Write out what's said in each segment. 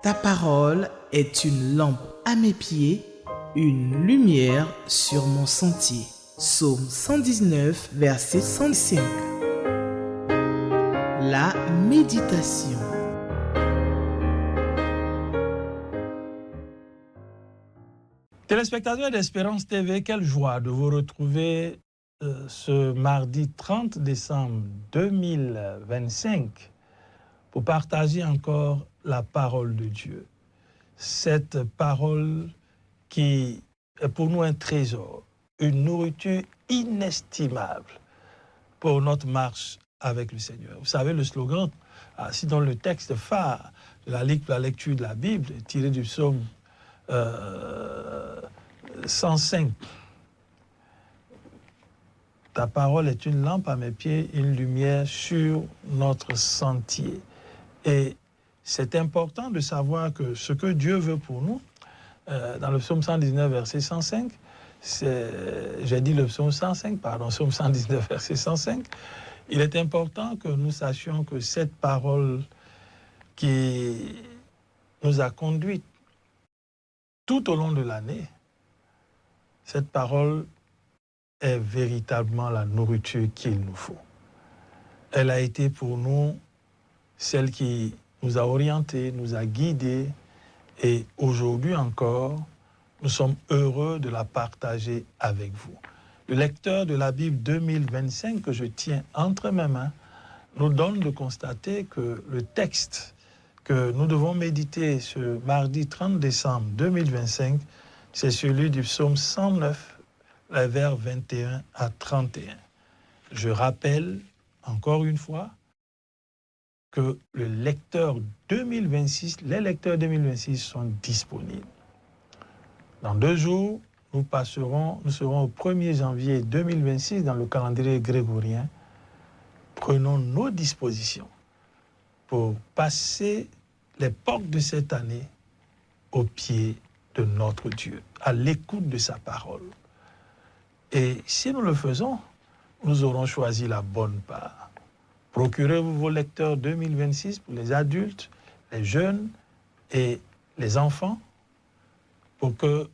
Ta parole est une lampe à mes pieds, une lumière sur mon sentier. Psaume 119, verset 105. La méditation. Téléspectateurs d'Espérance TV, quelle joie de vous retrouver ce mardi 30 décembre 2025 pour partager encore la parole de Dieu. Cette parole qui est pour nous un trésor, une nourriture inestimable pour notre marche avec le Seigneur. Vous savez, le slogan, assis dans le texte phare de la lecture de la Bible, tiré du psaume 105. Ta parole est une lampe à mes pieds, une lumière sur notre sentier. Et c'est important de savoir que ce que Dieu veut pour nous, dans le psaume 119, verset 105, j'ai dit le psaume 105, pardon, psaume 119, verset 105, il est important que nous sachions que cette parole qui nous a conduits tout au long de l'année, cette parole est véritablement la nourriture qu'il nous faut. Elle a été pour nous celle qui nous a orientés, nous a guidés, et aujourd'hui encore, nous sommes heureux de la partager avec vous. Le lecteur de la Bible 2025 que je tiens entre mes mains nous donne de constater que le texte que nous devons méditer ce mardi 30 décembre 2025, c'est celui du psaume 109, les vers 21 à 31. Je rappelle encore une fois que les lecteurs 2026 sont disponibles. Dans 2 jours, nous serons au 1er janvier 2026 dans le calendrier grégorien. Prenons nos dispositions pour passer les portes de cette année au pied de notre Dieu, à l'écoute de sa parole. Et si nous le faisons, nous aurons choisi la bonne part. Procurez-vous vos lecteurs 2026 pour les adultes, les jeunes et les enfants, pour que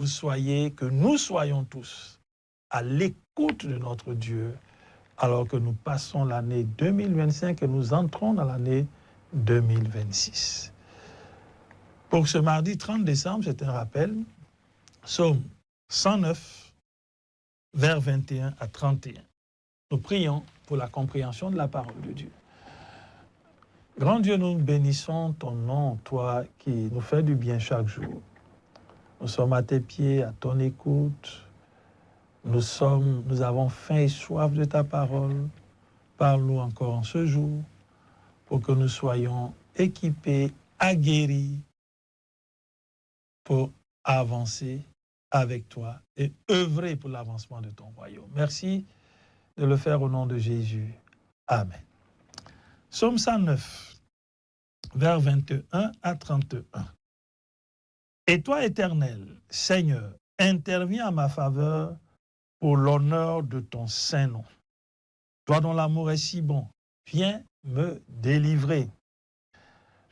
nous soyons tous à l'écoute de notre Dieu, alors que nous passons l'année 2025 et nous entrons dans l'année 2026. Pour ce mardi 30 décembre, c'est un rappel, psaume 109, vers 21 à 31. Nous prions pour la compréhension de la parole de Dieu. Grand Dieu, nous bénissons ton nom, toi qui nous fais du bien chaque jour. Nous sommes à tes pieds, à ton écoute. Nous avons faim et soif de ta parole. Parle-nous encore en ce jour pour que nous soyons équipés, aguerris pour avancer avec toi et œuvrer pour l'avancement de ton royaume. Merci de le faire au nom de Jésus. Amen. Psaume 109, vers 21 à 31. Et toi, Éternel, Seigneur, interviens à ma faveur pour l'honneur de ton saint nom. Toi dont l'amour est si bon, viens me délivrer.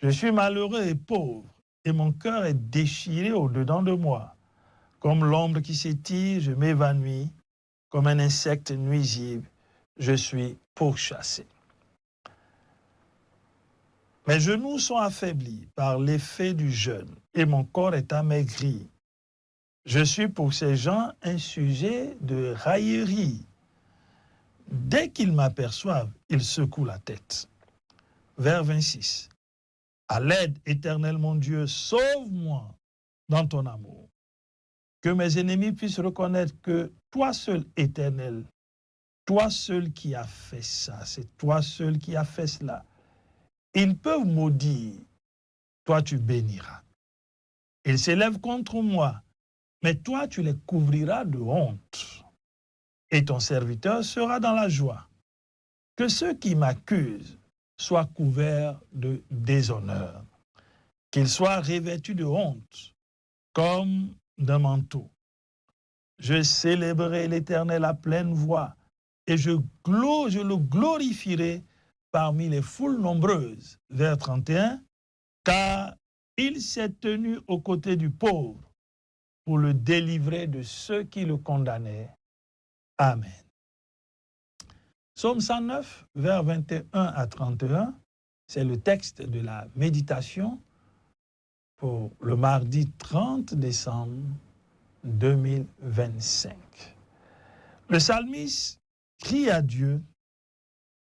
Je suis malheureux et pauvre, et mon cœur est déchiré au-dedans de moi. Comme l'ombre qui s'étire, je m'évanouis. Comme un insecte nuisible, je suis pourchassé. Mes genoux sont affaiblis par l'effet du jeûne, et mon corps est amaigri. Je suis pour ces gens un sujet de raillerie. Dès qu'ils m'aperçoivent, ils secouent la tête. Vers 26. À l'aide, Éternel mon Dieu, sauve-moi dans ton amour. Que mes ennemis puissent reconnaître que toi seul, Éternel, toi seul qui as fait ça, c'est toi seul qui as fait cela. Ils peuvent maudire, toi tu béniras. Ils s'élèvent contre moi, mais toi tu les couvriras de honte. Et ton serviteur sera dans la joie. Que ceux qui m'accusent soient couverts de déshonneur. Qu'ils soient revêtus de honte, comme d'un manteau. Je célébrerai l'Éternel à pleine voix, et je le glorifierai parmi les foules nombreuses. Vers 31, car Il s'est tenu aux côtés du pauvre pour le délivrer de ceux qui le condamnaient. Amen. Psaume 109, vers 21 à 31, c'est le texte de la méditation pour le mardi 30 décembre 2025. Le psalmiste crie à Dieu.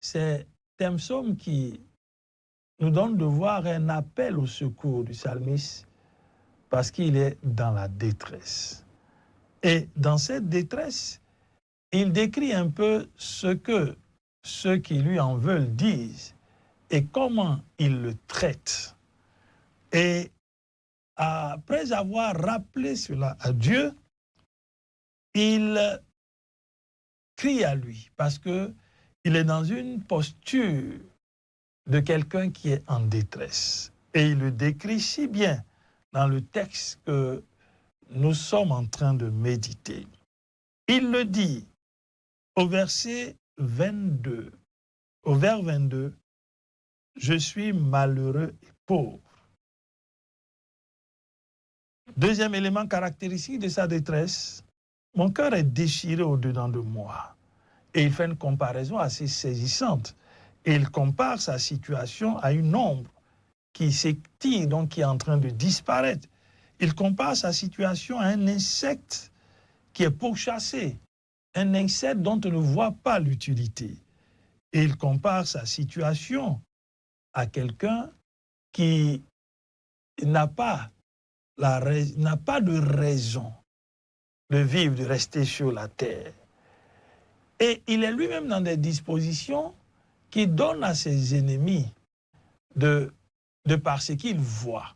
C'est un psaume qui nous donne de voir un appel au secours du psalmiste parce qu'il est dans la détresse. Et dans cette détresse, il décrit un peu ce que ceux qui lui en veulent disent et comment ils le traitent. Et après avoir rappelé cela à Dieu, il crie à lui parce qu'il est dans une posture de quelqu'un qui est en détresse. Et il le décrit si bien dans le texte que nous sommes en train de méditer. Il le dit au verset 22. Au vers 22, « Je suis malheureux et pauvre. » Deuxième élément caractéristique de sa détresse, « Mon cœur est déchiré au-dedans de moi. » Et il fait une comparaison assez saisissante. Et il compare sa situation à une ombre qui s'étire, donc qui est en train de disparaître. Il compare sa situation à un insecte qui est pourchassé, un insecte dont on ne voit pas l'utilité. Et il compare sa situation à quelqu'un qui n'a pas de raison de vivre, de rester sur la terre. Et il est lui-même dans des dispositions qui donnent à ses ennemis de par ce qu'il voit,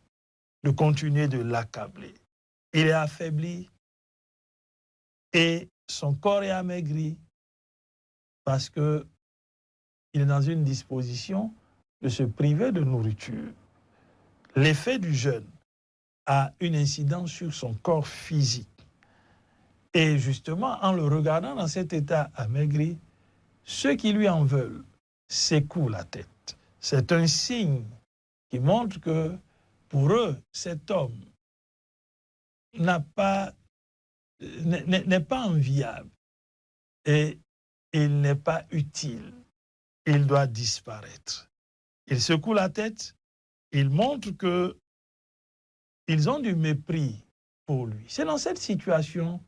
de continuer de l'accabler. Il est affaibli et son corps est amaigri parce qu'il est dans une disposition de se priver de nourriture. L'effet du jeûne a une incidence sur son corps physique. Et justement, en le regardant dans cet état amaigri, ceux qui lui en veulent secouent la tête. C'est un signe qui montre que pour eux, cet homme n'est pas enviable et il n'est pas utile. Il doit disparaître. Ils secouent la tête, ils montrent qu'ils ont du mépris pour lui. C'est dans cette situation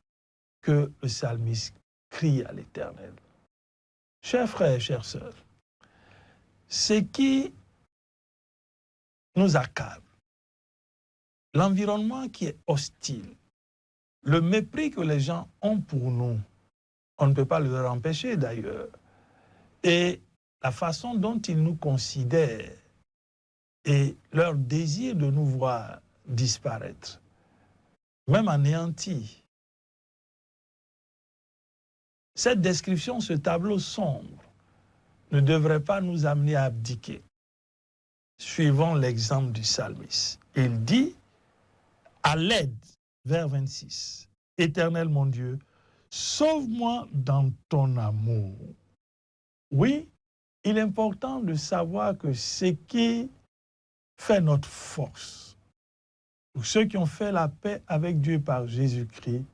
que le psalmiste crie à l'Éternel. Chers frères, chères sœurs, ce qui nous accable, l'environnement qui est hostile, le mépris que les gens ont pour nous, on ne peut pas leur empêcher d'ailleurs, et la façon dont ils nous considèrent et leur désir de nous voir disparaître, même anéantis. Cette description, ce tableau sombre, ne devrait pas nous amener à abdiquer. Suivons l'exemple du psalmiste. Il dit, à l'aide, vers 26, « Éternel mon Dieu, sauve-moi dans ton amour. » Oui, il est important de savoir que ce qui fait notre force, pour ceux qui ont fait la paix avec Dieu par Jésus-Christ,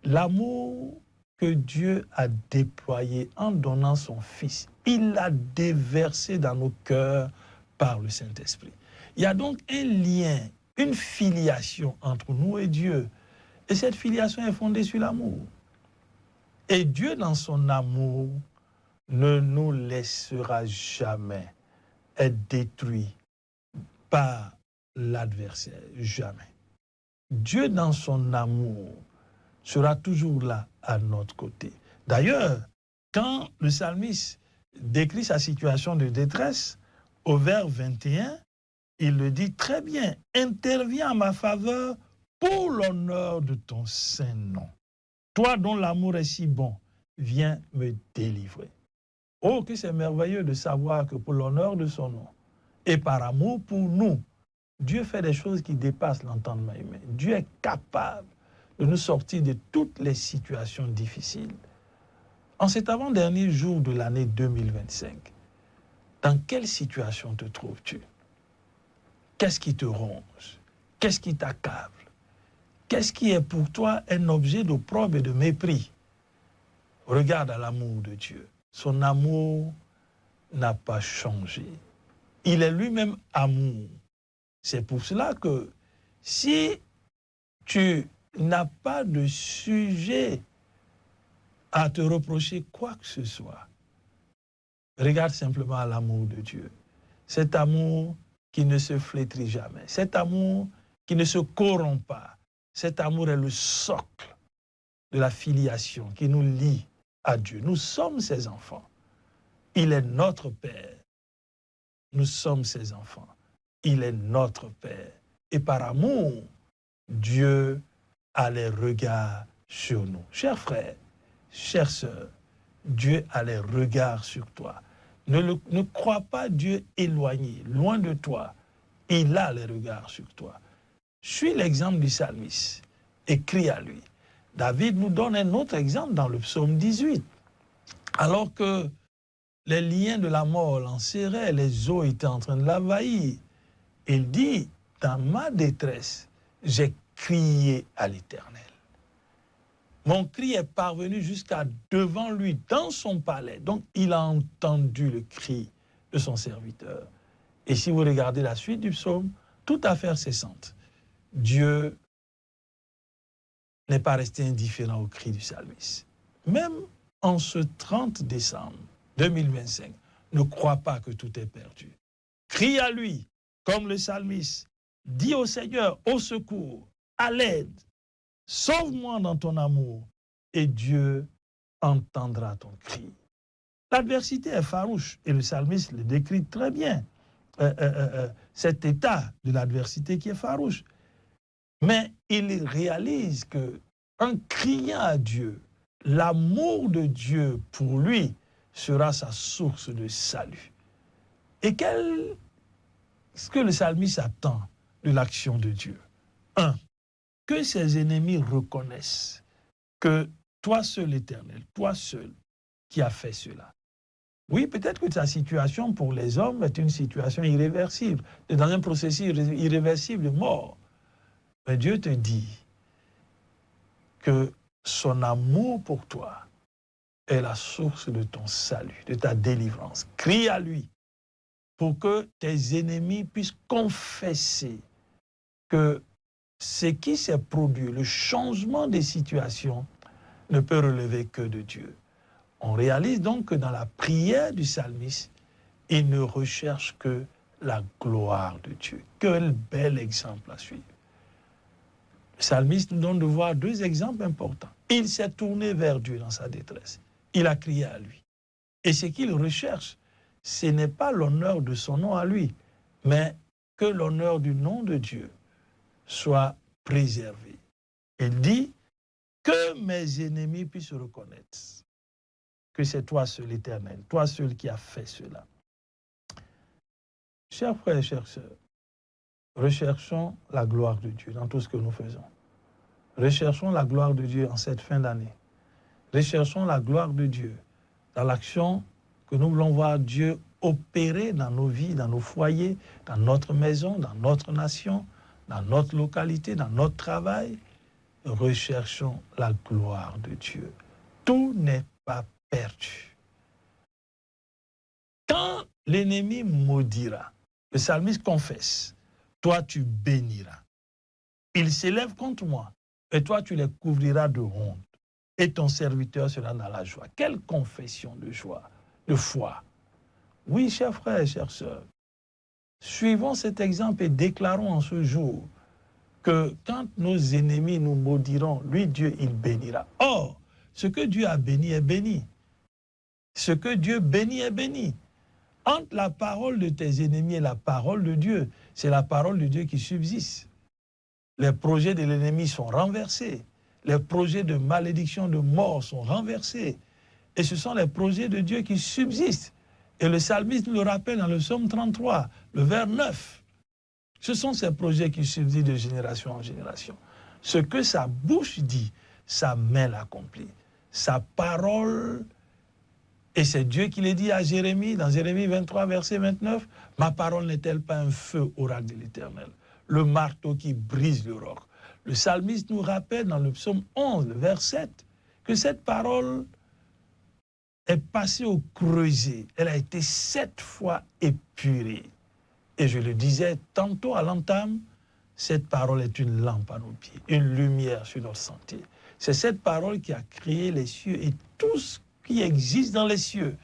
l'amour que Dieu a déployé en donnant son Fils, il l'a déversé dans nos cœurs par le Saint-Esprit. Il y a donc un lien, une filiation entre nous et Dieu. Et cette filiation est fondée sur l'amour. Et Dieu, dans son amour, ne nous laissera jamais être détruits par l'adversaire. Jamais. Dieu, dans son amour, sera toujours là à notre côté. D'ailleurs, quand le psalmiste décrit sa situation de détresse, au vers 21, il le dit très bien, « Interviens en ma faveur pour l'honneur de ton saint nom. Toi dont l'amour est si bon, viens me délivrer. » Oh, que c'est merveilleux de savoir que pour l'honneur de son nom et par amour pour nous, Dieu fait des choses qui dépassent l'entendement humain. Dieu est capable de nous sortir de toutes les situations difficiles. En cet avant-dernier jour de l'année 2025, dans quelle situation te trouves-tu? Qu'est-ce qui te ronge? Qu'est-ce qui t'accable? Qu'est-ce qui est pour toi un objet d'opprobre et de mépris? Regarde à l'amour de Dieu. Son amour n'a pas changé. Il est lui-même amour. C'est pour cela que si tu n'as pas de sujet à te reprocher quoi que ce soit, regarde simplement à l'amour de Dieu. Cet amour qui ne se flétrit jamais. Cet amour qui ne se corrompt pas. Cet amour est le socle de la filiation qui nous lie à Dieu. Nous sommes ses enfants. Il est notre Père. Nous sommes ses enfants. Il est notre Père. Et par amour, Dieu a les regards sur nous. Chers frères, chères sœurs, Dieu a les regards sur toi. Ne crois pas Dieu éloigné, loin de toi. Il a les regards sur toi. Suis l'exemple du psalmiste et crie à lui. David nous donne un autre exemple dans le psaume 18. Alors que les liens de la mort l'enserraient, les eaux étaient en train de l'envahir, il dit, dans ma détresse, j'ai crié à l'Éternel. Mon cri est parvenu jusqu'à devant lui, dans son palais. Donc, il a entendu le cri de son serviteur. Et si vous regardez la suite du psaume, toute affaire cessante, Dieu n'est pas resté indifférent au cri du psalmiste. Même en ce 30 décembre 2025, ne crois pas que tout est perdu. Crie à lui, comme le psalmiste. Dis au Seigneur, au secours, à l'aide. Sauve-moi dans ton amour et Dieu entendra ton cri. L'adversité est farouche et le psalmiste le décrit très bien. Cet état de l'adversité qui est farouche. Mais il réalise qu'en criant à Dieu, l'amour de Dieu pour lui sera sa source de salut. Et qu'est-ce que le psalmiste attend de l'action de Dieu? 1. Que ses ennemis reconnaissent que toi seul, l'Éternel, toi seul qui as fait cela. Oui, peut-être que ta situation pour les hommes est une situation irréversible, dans un processus irréversible de mort. Mais Dieu te dit que son amour pour toi est la source de ton salut, de ta délivrance. Crie à lui pour que tes ennemis puissent confesser que ce qui s'est produit, le changement des situations, ne peut relever que de Dieu. On réalise donc que dans la prière du psalmiste, il ne recherche que la gloire de Dieu. Quel bel exemple à suivre. Le psalmiste nous donne de voir deux exemples importants. Il s'est tourné vers Dieu dans sa détresse. Il a crié à lui. Et ce qu'il recherche, ce n'est pas l'honneur de son nom à lui, mais que l'honneur du nom de Dieu soit préservé. Il dit que mes ennemis puissent reconnaître que c'est toi seul, l'Éternel, toi seul qui as fait cela. Chers frères et chères sœurs, recherchons la gloire de Dieu dans tout ce que nous faisons. Recherchons la gloire de Dieu en cette fin d'année. Recherchons la gloire de Dieu dans l'action que nous voulons voir Dieu opérer dans nos vies, dans nos foyers, dans notre maison, dans notre nation, dans notre localité, dans notre travail. Recherchons la gloire de Dieu. Tout n'est pas perdu. Quand l'ennemi maudira, le psalmiste confesse, toi tu béniras. Il s'élève contre moi, et toi tu les couvriras de honte, et ton serviteur sera dans la joie. Quelle confession de joie, de foi. Oui, chers frères et chères sœurs, suivons cet exemple et déclarons en ce jour que quand nos ennemis nous maudiront, lui, Dieu, il bénira. Or, ce que Dieu a béni est béni. Ce que Dieu bénit est béni. Entre la parole de tes ennemis et la parole de Dieu, c'est la parole de Dieu qui subsiste. Les projets de l'ennemi sont renversés. Les projets de malédiction, de mort sont renversés. Et ce sont les projets de Dieu qui subsistent. Et le psalmiste nous le rappelle dans le psaume 33, le vers 9. Ce sont ces projets qui subsistent de génération en génération. Ce que sa bouche dit, sa main l'accomplit. Sa parole Et c'est Dieu qui le dit à Jérémie, dans Jérémie 23, verset 29, « Ma parole n'est-elle pas un feu oracle de l'Éternel, le marteau qui brise le roc ?» Le psalmiste nous rappelle dans le psaume 11, le verset 7, que cette parole est passée au creuset. Elle a été 7 fois épurée. Et je le disais tantôt à l'entame, cette parole est une lampe à nos pieds, une lumière sur notre sentier. C'est cette parole qui a créé les cieux et tout ce qui existe dans les cieux.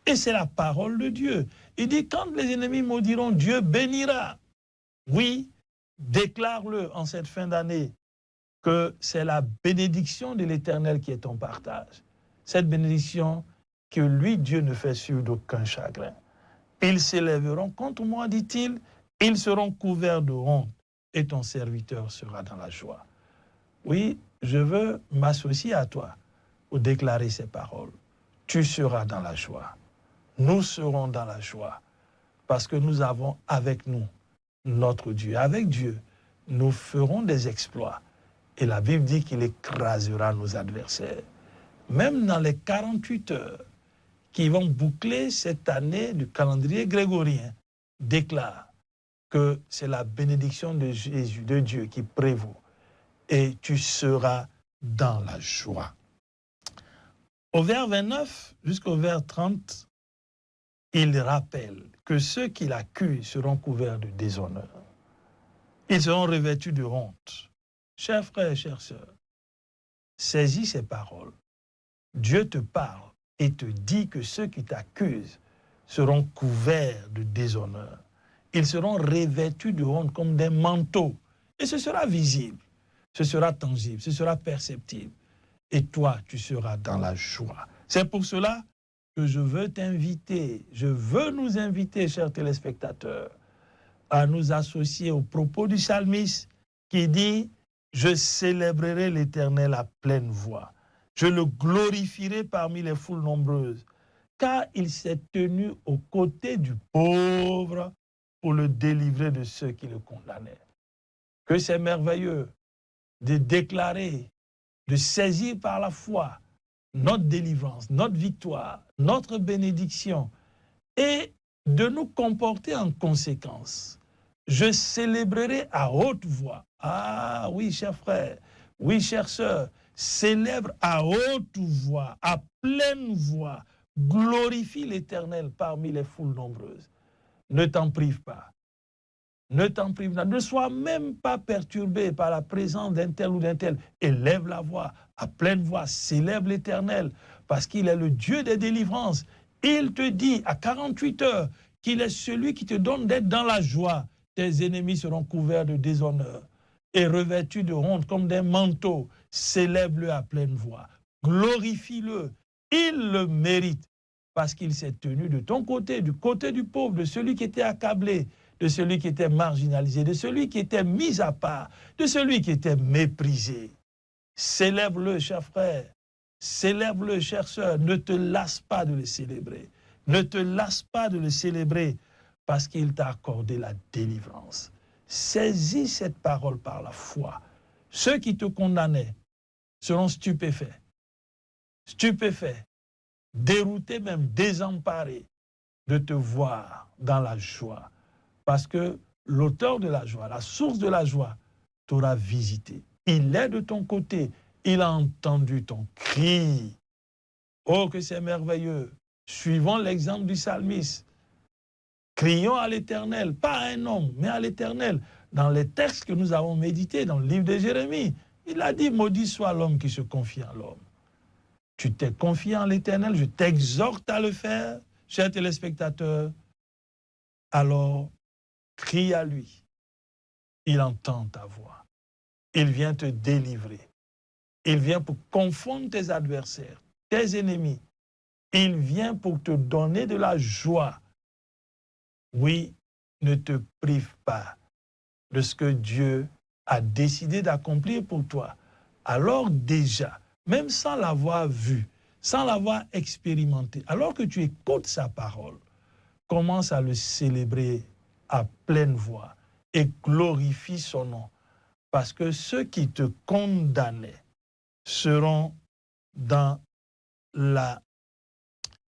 Et c'est la parole de Dieu. Il dit, quand les ennemis maudiront, Dieu bénira. Oui, déclare-le en cette fin d'année que c'est la bénédiction de l'Éternel qui est ton partage. Cette bénédiction que lui, Dieu ne fait suivre d'aucun chagrin. Ils s'élèveront contre moi, dit-il, ils seront couverts de honte et ton serviteur sera dans la joie. Oui, je veux m'associer à toi pour déclarer ces paroles. Tu seras dans la joie. Nous serons dans la joie parce que nous avons avec nous notre Dieu. Avec Dieu, nous ferons des exploits. Et la Bible dit qu'il écrasera nos adversaires. Même dans les 48 heures qui vont boucler cette année du calendrier grégorien, déclare que c'est la bénédiction de Jésus, de Dieu qui prévaut. Et tu seras dans la joie. Au vers 29 jusqu'au vers 30, il rappelle que ceux qui l'accusent seront couverts de déshonneur. Ils seront revêtus de honte. Chers frères et chères sœurs, saisis ces paroles. Dieu te parle et te dit que ceux qui t'accusent seront couverts de déshonneur. Ils seront revêtus de honte comme des manteaux. Et ce sera visible, ce sera tangible, ce sera perceptible. Et toi, tu seras dans la joie. C'est pour cela que je veux t'inviter, je veux nous inviter, chers téléspectateurs, à nous associer aux propos du psalmiste qui dit « Je célébrerai l'Éternel à pleine voix. Je le glorifierai parmi les foules nombreuses, car il s'est tenu aux côtés du pauvre pour le délivrer de ceux qui le condamnaient. » Que c'est merveilleux de déclarer, de saisir par la foi notre délivrance, notre victoire, notre bénédiction et de nous comporter en conséquence. Je célébrerai à haute voix. Ah oui, chers frères, oui, chères sœurs, célèbre à haute voix, à pleine voix, glorifie l'Éternel parmi les foules nombreuses. Ne t'en prive pas. Ne t'en prive pas. Ne sois même pas perturbé par la présence d'un tel ou d'un tel. Élève la voix, à pleine voix, célèbre l'Éternel, parce qu'il est le Dieu des délivrances. Il te dit à 48 heures qu'il est celui qui te donne d'être dans la joie. Tes ennemis seront couverts de déshonneur et revêtus de honte comme des manteaux. Célèbre-le à pleine voix. Glorifie-le. Il le mérite parce qu'il s'est tenu de ton côté, du côté du pauvre, de celui qui était accablé, de celui qui était marginalisé, de celui qui était mis à part, de celui qui était méprisé. Célèbre-le, cher frère. Célèbre-le, chère sœur. Ne te lasse pas de le célébrer. Ne te lasse pas de le célébrer parce qu'il t'a accordé la délivrance. Saisis cette parole par la foi. Ceux qui te condamnaient seront stupéfaits, déroutés même, désemparés de te voir dans la joie. Parce que l'auteur de la joie, la source de la joie, t'aura visité. Il est de ton côté. Il a entendu ton cri. Oh, que c'est merveilleux. Suivons l'exemple du psalmiste. Crions à l'Éternel, pas à un homme, mais à l'Éternel. Dans les textes que nous avons médités, dans le livre de Jérémie, il a dit, maudit soit l'homme qui se confie en l'homme. Tu t'es confié en l'Éternel, je t'exhorte à le faire, chers téléspectateurs. Alors, crie à lui. Il entend ta voix. Il vient te délivrer. Il vient pour confondre tes adversaires, tes ennemis. Il vient pour te donner de la joie. Oui, ne te prive pas de ce que Dieu a décidé d'accomplir pour toi. Alors déjà, même sans l'avoir vu, sans l'avoir expérimenté, alors que tu écoutes sa parole, commence à le célébrer à pleine voix et glorifie son nom. Parce que ceux qui te condamnaient seront dans la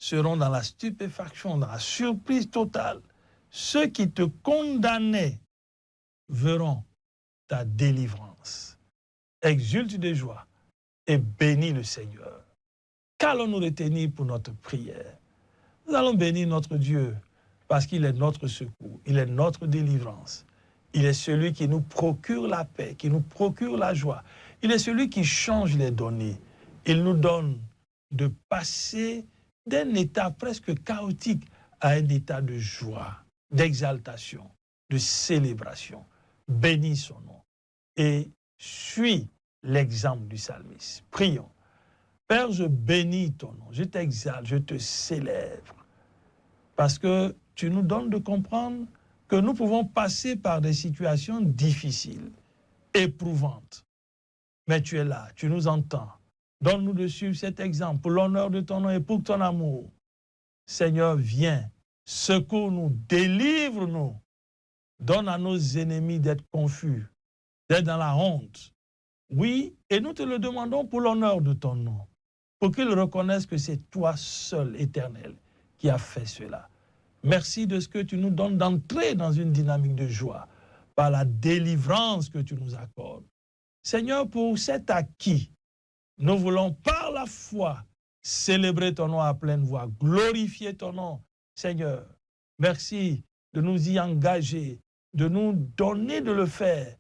seront dans la stupéfaction, dans la surprise totale. Ceux qui te condamnaient verront ta délivrance. Exulte de joie et bénis le Seigneur. Qu'allons-nous retenir pour notre prière? Nous allons bénir notre Dieu parce qu'il est notre secours, il est notre délivrance. Il est celui qui nous procure la paix, qui nous procure la joie. Il est celui qui change les données. Il nous donne de passer d'un état presque chaotique à un état de joie, d'exaltation, de célébration. Bénis son nom et suis l'exemple du psalmiste. Prions. Père, je bénis ton nom, je t'exalte, je te célèbre, parce que tu nous donnes de comprendre que nous pouvons passer par des situations difficiles, éprouvantes. Mais tu es là, tu nous entends. Donne-nous de suivre cet exemple pour l'honneur de ton nom et pour ton amour. Seigneur, viens, secours-nous, délivre-nous. Donne à nos ennemis d'être confus, d'être dans la honte. Oui, et nous te le demandons pour l'honneur de ton nom, pour qu'ils reconnaissent que c'est toi seul, Éternel, qui as fait cela. Merci de ce que tu nous donnes d'entrer dans une dynamique de joie par la délivrance que tu nous accordes. Seigneur, pour cet acquis, nous voulons par la foi célébrer ton nom à pleine voix, glorifier ton nom. Seigneur, merci de nous y engager, de nous donner de le faire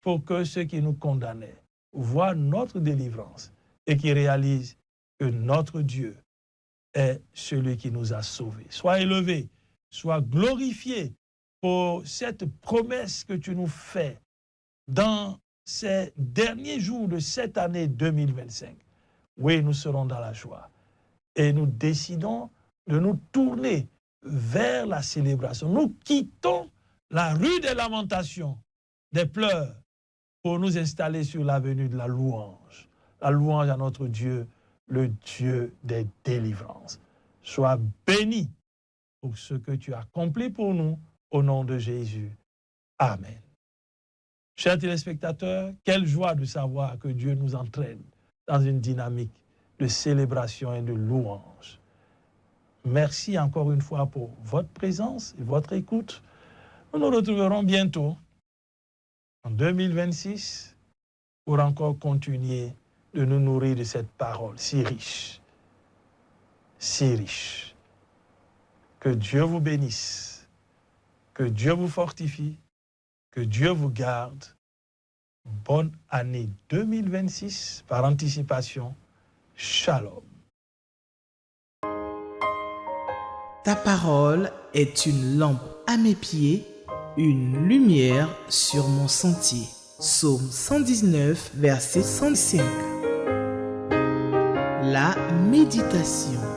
pour que ceux qui nous condamnaient voient notre délivrance et qui réalisent que notre Dieu est celui qui nous a sauvés. Sois élevé, sois glorifié pour cette promesse que tu nous fais dans ces derniers jours de cette année 2025. Oui, nous serons dans la joie et nous décidons de nous tourner vers la célébration. Nous quittons la rue des lamentations, des pleurs, pour nous installer sur l'avenue de la louange à notre Dieu, le Dieu des délivrances. Sois béni pour ce que tu as accompli pour nous, au nom de Jésus. Amen. Chers téléspectateurs, quelle joie de savoir que Dieu nous entraîne dans une dynamique de célébration et de louange. Merci encore une fois pour votre présence et votre écoute. Nous nous retrouverons bientôt, en 2026, pour encore continuer de nous nourrir de cette parole si riche, si riche. Que Dieu vous bénisse, que Dieu vous fortifie, que Dieu vous garde. Bonne année 2026 par anticipation. Shalom. Ta parole est une lampe à mes pieds, une lumière sur mon sentier. Psaume 119, verset 105. La méditation.